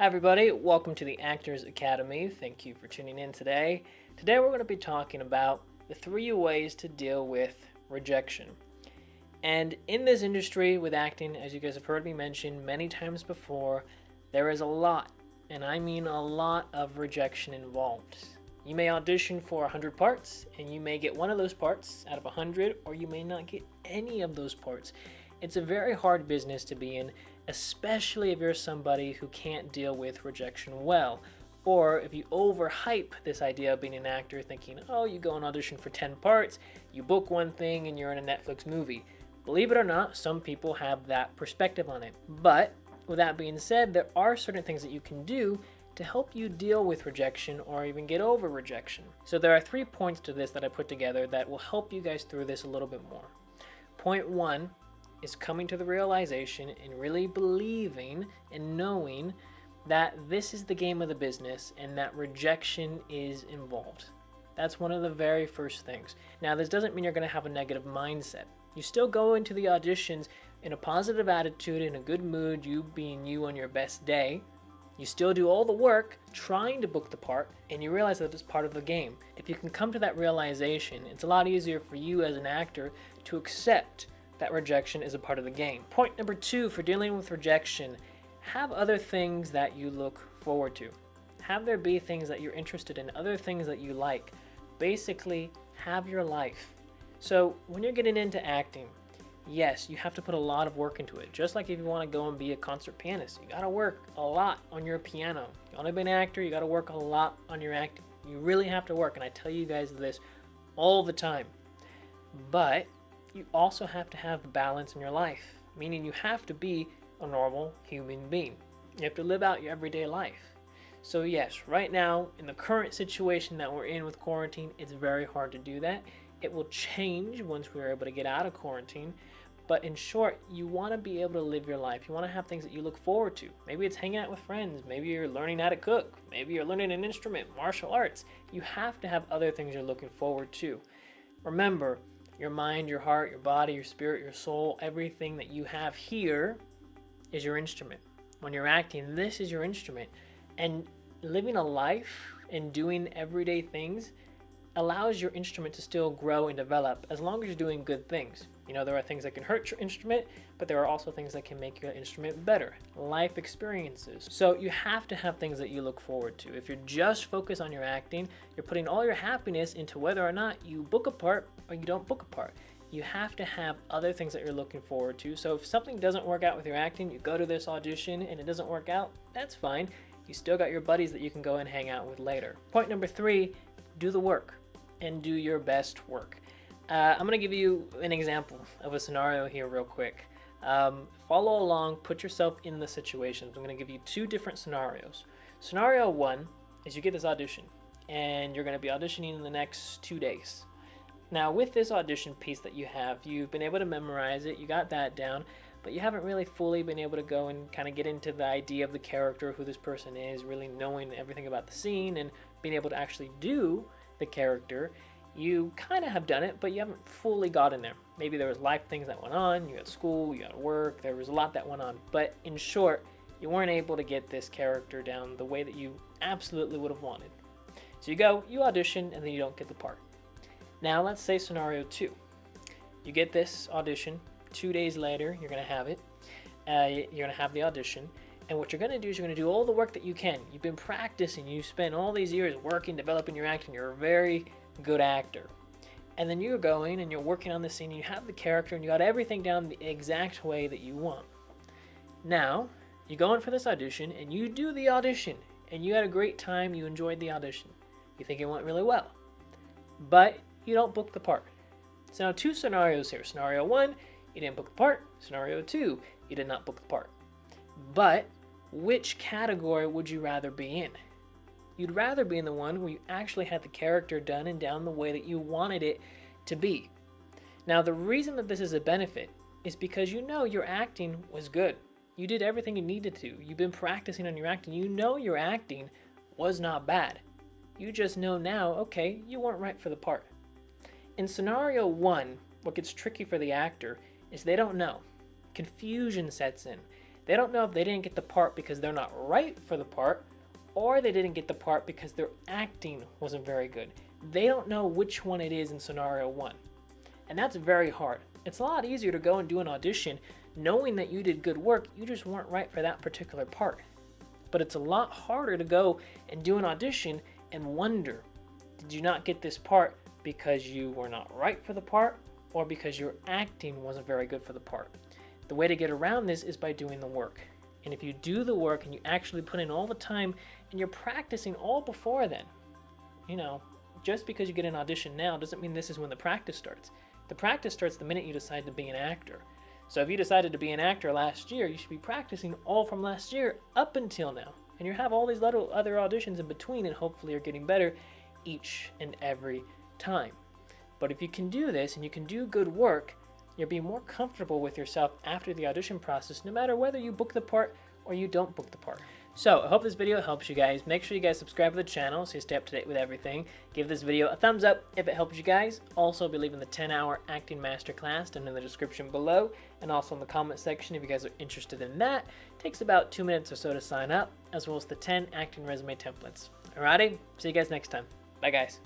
Hi everybody, welcome to the Actors Academy. Thank you for tuning in today. Today we're going to be talking about the 3 ways to deal with rejection. And in this industry with acting, as you guys have heard me mention many times before, there is a lot, and I mean a lot of rejection involved. You may audition for 100 parts, and you may get one of those parts out of 100, or you may not get any of those parts. It's a very hard business to be in, especially if you're somebody who can't deal with rejection well, or if you overhype this idea of being an actor thinking, oh, you go and audition for 10 parts, you book one thing, and you're in a Netflix movie. Believe it or not, some people have that perspective on it. But with that being said, there are certain things that you can do to help you deal with rejection or even get over rejection. So there are 3 points to this that I put together that will help you guys through this a little bit more. Point 1 is coming to the realization and really believing and knowing that this is the game of the business and that rejection is involved. That's one of the very first things. Now, this doesn't mean you're going to have a negative mindset. You still go into the auditions in a positive attitude, in a good mood, you being you on your best day. You still do all the work trying to book the part, and you realize that it's part of the game. If you can come to that realization, it's a lot easier for you as an actor to accept that rejection is a part of the game. Point number 2 for dealing with rejection, have other things that you look forward to. Have there be things that you're interested in, other things that you like. Basically, have your life. So when you're getting into acting, yes, you have to put a lot of work into it. Just like if you want to go and be a concert pianist, you got to work a lot on your piano. You want to be an actor, you got to work a lot on your acting. You really have to work, and I tell you guys this all the time. But you also have to have balance in your life, meaning you have to be a normal human being. You have to live out your everyday life. So yes, right now, in the current situation that we're in with quarantine, it's very hard to do that. It will change once we're able to get out of quarantine. But in short, you want to be able to live your life. You want to have things that you look forward to. Maybe it's hanging out with friends. Maybe you're learning how to cook. Maybe you're learning an instrument, martial arts. You have to have other things you're looking forward to. Remember, your mind, your heart, your body, your spirit, your soul, everything that you have here is your instrument. When you're acting, this is your instrument. And living a life and doing everyday things allows your instrument to still grow and develop as long as you're doing good things. You know, there are things that can hurt your instrument, but there are also things that can make your instrument better. Life experiences. So you have to have things that you look forward to. If you're just focused on your acting, you're putting all your happiness into whether or not you book a part or you don't book a part. You have to have other things that you're looking forward to. So if something doesn't work out with your acting, you go to this audition and it doesn't work out, that's fine. You still got your buddies that you can go and hang out with later. Point number 3, do the work and do your best work. I'm going to give you an example of a scenario here real quick. Follow along, put yourself in the situations. I'm going to give you 2 different scenarios. Scenario 1 is you get this audition, and you're going to be auditioning in the next 2 days. Now, with this audition piece that you have, you've been able to memorize it, you got that down, but you haven't really fully been able to go and kind of get into the idea of the character, who this person is, really knowing everything about the scene, and being able to actually do the character. You kind of have done it, but you haven't fully got in there. Maybe there was life things that went on, you had school, you had work, there was a lot that went on. But in short, you weren't able to get this character down the way that you absolutely would have wanted. So you go, you audition, and then you don't get the part. Now let's say scenario 2. You get this audition, 2 days later, you're going to have it. You're going to have the audition. And what you're going to do is you're going to do all the work that you can. You've been practicing, you spent all these years working, developing your acting. You're a very good actor. And then you're going and you're working on the scene, and you have the character and you got everything down the exact way that you want. Now, you go in for this audition and you do the audition and you had a great time, you enjoyed the audition. You think it went really well. But you don't book the part. So now 2 scenarios here. Scenario 1, you didn't book the part. Scenario 2, you did not book the part. But which category would you rather be in? You'd rather be in the one where you actually had the character done and down the way that you wanted it to be. Now, the reason that this is a benefit is because you know your acting was good. You did everything you needed to. You've been practicing on your acting. You know your acting was not bad. You just know now, okay, you weren't right for the part. In scenario 1, what gets tricky for the actor is they don't know. Confusion sets in. They don't know if they didn't get the part because they're not right for the part, or they didn't get the part because their acting wasn't very good. They don't know which one it is in scenario 1. And that's very hard. It's a lot easier to go and do an audition knowing that you did good work, you just weren't right for that particular part. But it's a lot harder to go and do an audition and wonder, did you not get this part because you were not right for the part, or because your acting wasn't very good for the part? The way to get around this is by doing the work. And if you do the work and you actually put in all the time and you're practicing all before then, just because you get an audition now doesn't mean this is when the practice starts. The practice starts the minute you decide to be an actor. So if you decided to be an actor last year, you should be practicing all from last year up until now. And you have all these little other auditions in between, and hopefully you're getting better each and every time. But if you can do this and you can do good work, you'll be more comfortable with yourself after the audition process, no matter whether you book the part or you don't book the part. So I hope this video helps you guys. Make sure you guys subscribe to the channel so you stay up to date with everything. Give this video a thumbs up if it helps you guys. Also, be leaving the 10-hour acting masterclass down in the description below, and also in the comment section if you guys are interested in that. It takes about 2 minutes or so to sign up, as well as the 10 acting resume templates. Alrighty, see you guys next time. Bye guys.